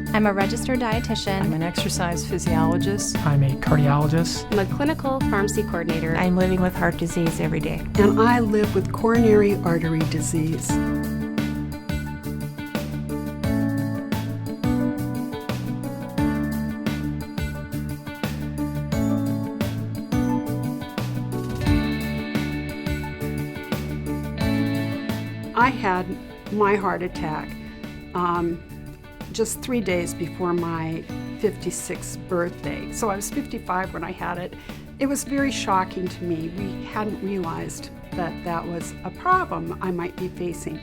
I'm a registered dietitian. I'm an exercise physiologist. I'm a cardiologist. I'm a clinical pharmacy coordinator. I'm living with heart disease every day. And I live with coronary artery disease. I had my heart attack just 3 days before my 56th birthday. So I was 55 when I had it. It was very shocking to me. We hadn't realized that that was a problem I might be facing.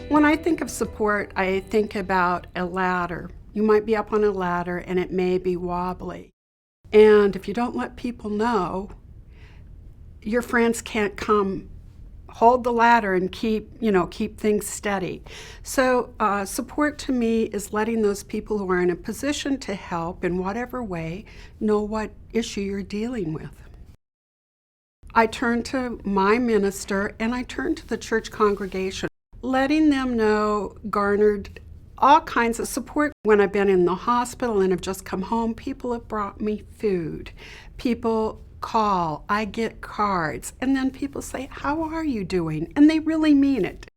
When I think of support, I think about a ladder. You might be up on a ladder and it may be wobbly. And if you don't let people know, your friends can't come hold the ladder and keep things steady. So support to me is letting those people who are in a position to help in whatever way know what issue you're dealing with. I turn to my minister and I turn to the church congregation. Letting them know garnered all kinds of support. When I've been in the hospital and have just come home, people have brought me food. People call, I get cards, and then people say, "How are you doing?" And they really mean it.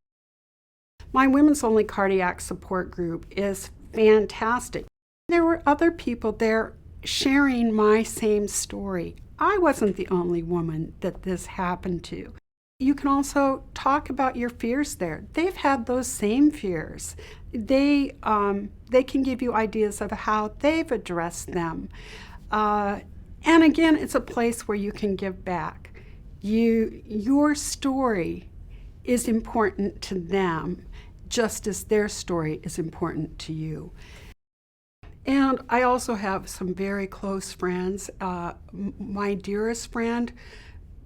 My women's only cardiac support group is fantastic. There were other people there sharing my same story. I wasn't the only woman that this happened to. You can also talk about your fears there. They've had those same fears. They can give you ideas of how they've addressed them. And again, it's a place where you can give back. Your story is important to them, just as their story is important to you. And I also have some very close friends. My dearest friend,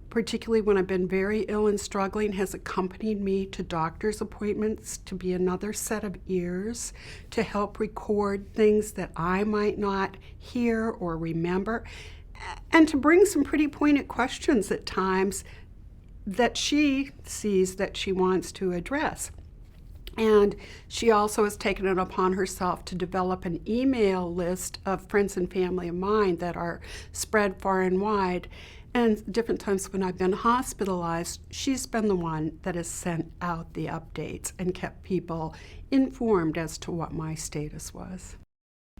particularly when I've been very ill and struggling, has accompanied me to doctor's appointments to be another set of ears, to help record things that I might not hear or remember, and to bring some pretty pointed questions at times that she sees that she wants to address. And she also has taken it upon herself to develop an email list of friends and family of mine that are spread far and wide. And different times when I've been hospitalized, she's been the one that has sent out the updates and kept people informed as to what my status was.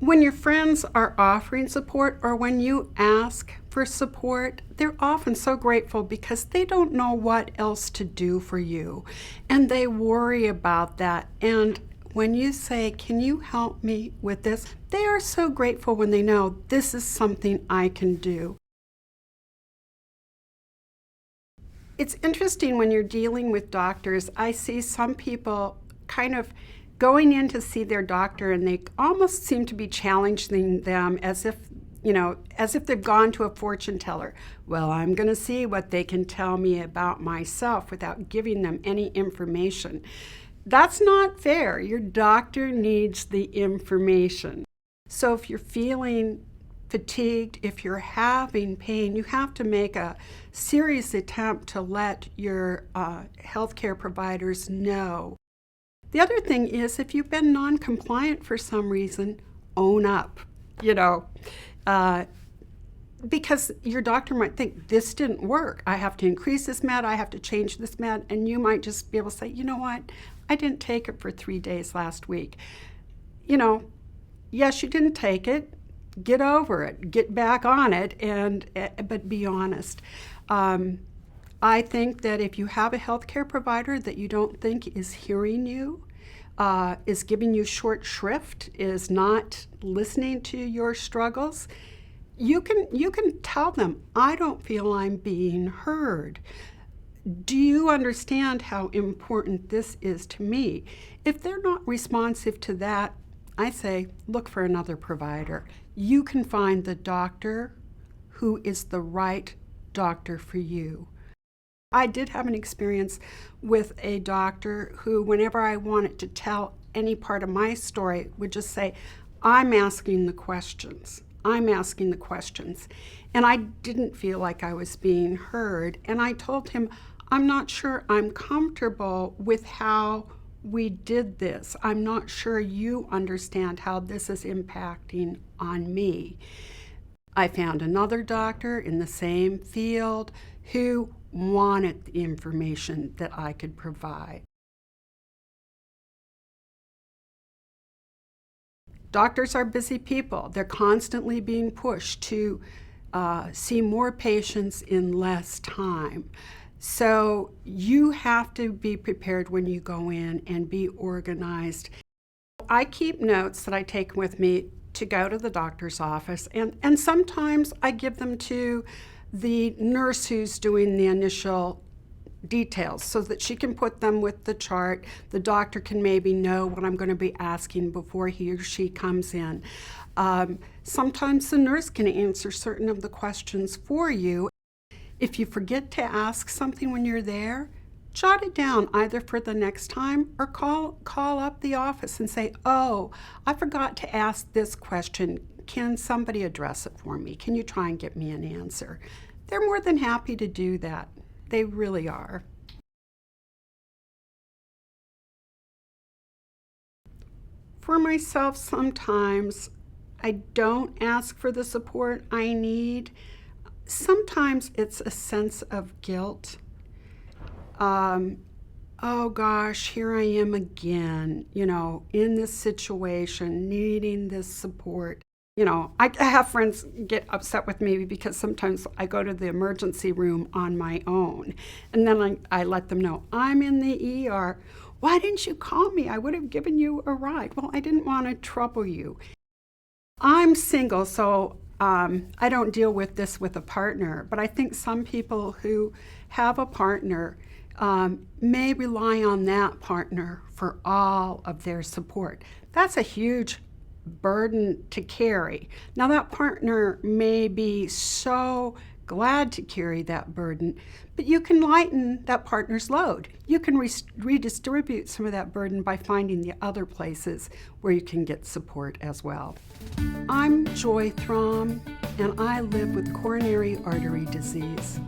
When your friends are offering support or when you ask for support, they're often so grateful because they don't know what else to do for you. And they worry about that. And when you say, "Can you help me with this?" they are so grateful when they know this is something I can do. It's interesting when you're dealing with doctors, I see some people kind of going in to see their doctor and they almost seem to be challenging them as if they've gone to a fortune teller. Well, I'm going to see what they can tell me about myself without giving them any information. That's not fair. Your doctor needs the information. So if you're feeling fatigued, if you're having pain, you have to make a serious attempt to let your healthcare providers know. The other thing is, if you've been non-compliant for some reason, own up, because your doctor might think, this didn't work. I have to increase this med, I have to change this med, and you might just be able to say, "You know what, I didn't take it for 3 days last week." Yes, you didn't take it, get over it, get back on it, but be honest. I think that if you have a healthcare provider that you don't think is hearing you, is giving you short shrift, is not listening to your struggles, you can tell them, "I don't feel I'm being heard. Do you understand how important this is to me?" If they're not responsive to that, I say, look for another provider. You can find the doctor who is the right doctor for you. I did have an experience with a doctor who, whenever I wanted to tell any part of my story, would just say, "I'm asking the questions. I'm asking the questions." And I didn't feel like I was being heard. And I told him, "I'm not sure I'm comfortable with how we did this. I'm not sure you understand how this is impacting on me. I found another doctor in the same field who wanted the information that I could provide. Doctors are busy people. They're constantly being pushed to see more patients in less time. So you have to be prepared when you go in and be organized. I keep notes that I take with me to go to the doctor's office, and sometimes I give them to the nurse who's doing the initial details so that she can put them with the chart. The doctor can maybe know what I'm going to be asking before he or she comes in. Sometimes the nurse can answer certain of the questions for you. If you forget to ask something when you're there, jot it down either for the next time or call up the office and say, oh, I forgot to ask this question. Can somebody address it for me? Can you try and get me an answer? They're more than happy to do that. They really are. For myself, sometimes I don't ask for the support I need. Sometimes it's a sense of guilt. Oh gosh, here I am again, in this situation, needing this support. I have friends get upset with me because sometimes I go to the emergency room on my own, and then I let them know, I'm in the ER. Why didn't you call me? I would have given you a ride. Well, I didn't want to trouble you. I'm single, so I don't deal with this with a partner, but I think some people who have a partner may rely on that partner for all of their support. That's a huge burden to carry. Now, that partner may be so glad to carry that burden, but you can lighten that partner's load. You can redistribute some of that burden by finding the other places where you can get support as well. I'm Joy Throm, and I live with coronary artery disease.